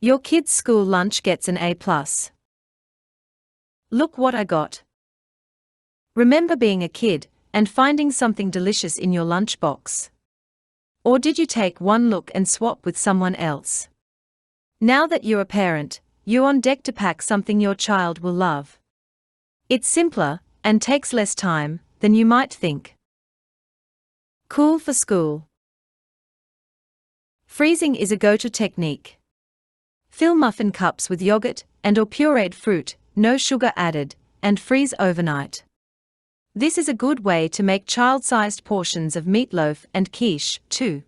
Your kid's school lunch gets an A+. Look what I got. Remember being a kid and finding something delicious in your lunchbox? Or did you take one look and swap with someone else? Now that you're a parent, you're on deck to pack something your child will love. It's simpler and takes less time than you might think. Cool for school. Freezing is a go-to technique. Fill muffin cups with yogurt and/or pureed fruit, no sugar added, and freeze overnight. This is a good way to make child-sized portions of meatloaf and quiche, too.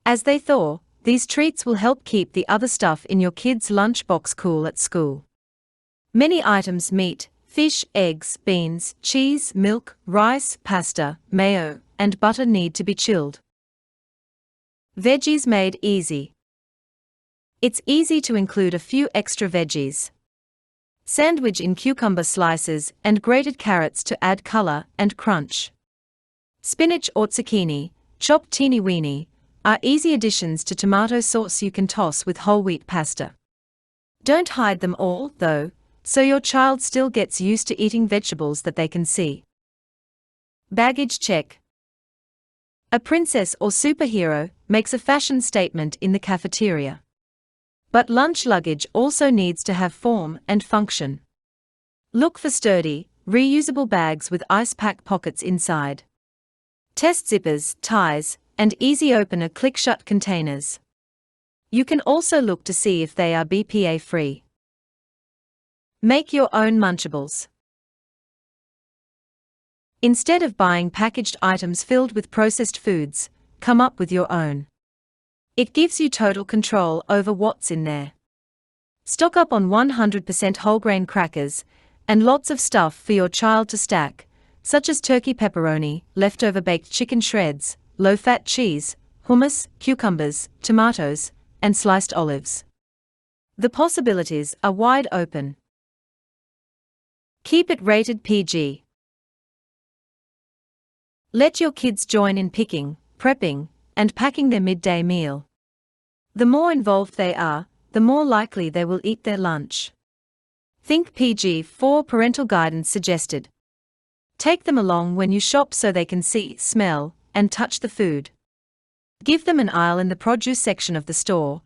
As they thaw, these treats will help keep the other stuff in your kid's lunchbox cool at school. Many items meat, fish, eggs, beans, cheese, milk, rice, pasta, mayo, and butter need to be chilled. Veggies made easy. It's easy to include a few extra veggies. Sandwich in cucumber slices and grated carrots to add color and crunch. Spinach or zucchini, chopped teeny-weeny, are easy additions to tomato sauce you can toss with whole wheat pasta. Don't hide them all, though, so your child still gets used to eating vegetables that they can see. Baggage check. A princess or superhero makes a fashion statement in the cafeteria. But lunch luggage also needs to have form and function. Look for sturdy, reusable bags with ice pack pockets inside. Test zippers, ties, and easy opener click-shut containers. You can also look to see if they are BPA-free. Make your own Munchables. Instead of buying packaged items filled with processed foods, come up with your own. It gives you total control over what's in there. Stock up on 100% whole grain crackers and lots of stuff for your child to stack, such as turkey pepperoni, leftover baked chicken shreds, low-fat cheese, hummus, cucumbers, tomatoes, and sliced olives. The possibilities are wide open. Keep it rated PG. Let your kids join in picking, prepping, and packing their midday meal. The more involved they are, the more likely they will eat their lunch. Think PG-4 parental guidance suggested. Take them along when you shop so they can see, smell, and touch the food. Give them an aisle in the produce section of the store,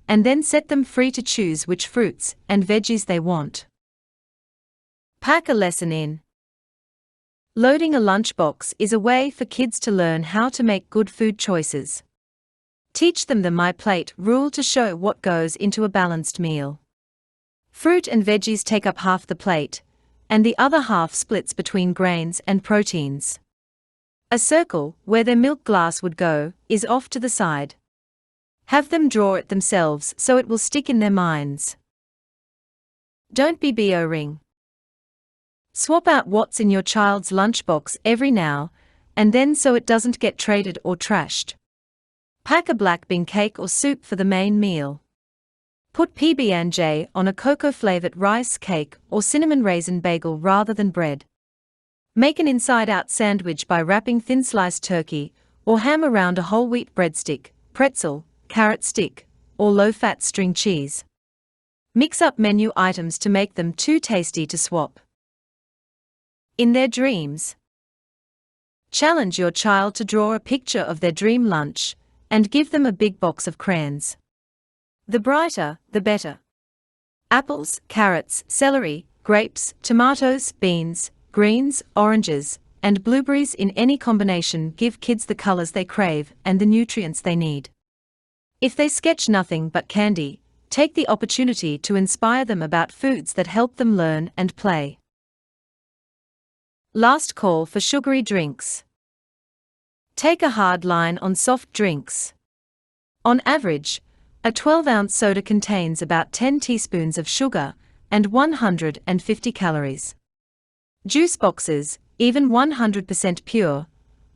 and then set them free to choose which fruits and veggies they want. Pack a lesson in. Loading a lunchbox is a way for kids to learn how to make good food choices. Teach them the MyPlate Rule to show what goes into a balanced meal. Fruit and veggies take up half the plate, and the other half splits between grains and proteins. A circle, where their milk glass would go, is off to the side. Have them draw it themselves so it will stick in their minds. Don't be boring. Swap out what's in your child's lunchbox every now and then so it doesn't get traded or trashed. Pack a black bean cake or soup for the main meal. Put PB&J on a cocoa-flavored rice cake or cinnamon raisin bagel rather than bread. Make an inside-out sandwich by wrapping thin-sliced turkey or ham around a whole wheat breadstick, pretzel, carrot stick, or low-fat string cheese. Mix up menu items to make them too tasty to swap. In their dreams. Challenge your child to draw a picture of their dream lunch and give them a big box of crayons. The brighter, the better. Apples, carrots, celery, grapes, tomatoes, beans, greens, oranges, and blueberries in any combination give kids the colors they crave and the nutrients they need. If they sketch nothing but candy, take the opportunity to inspire them about foods that help them learn and play. Last call for sugary drinks. Take a hard line on soft drinks. On average, a 12-ounce soda contains about 10 teaspoons of sugar and 150 calories. Juice boxes, even 100% pure,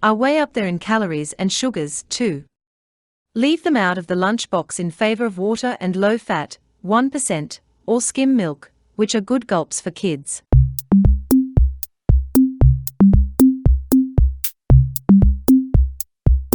are way up there in calories and sugars, too. Leave them out of the lunchbox in favor of water and low-fat, 1%, or skim milk, which are good gulps for kids.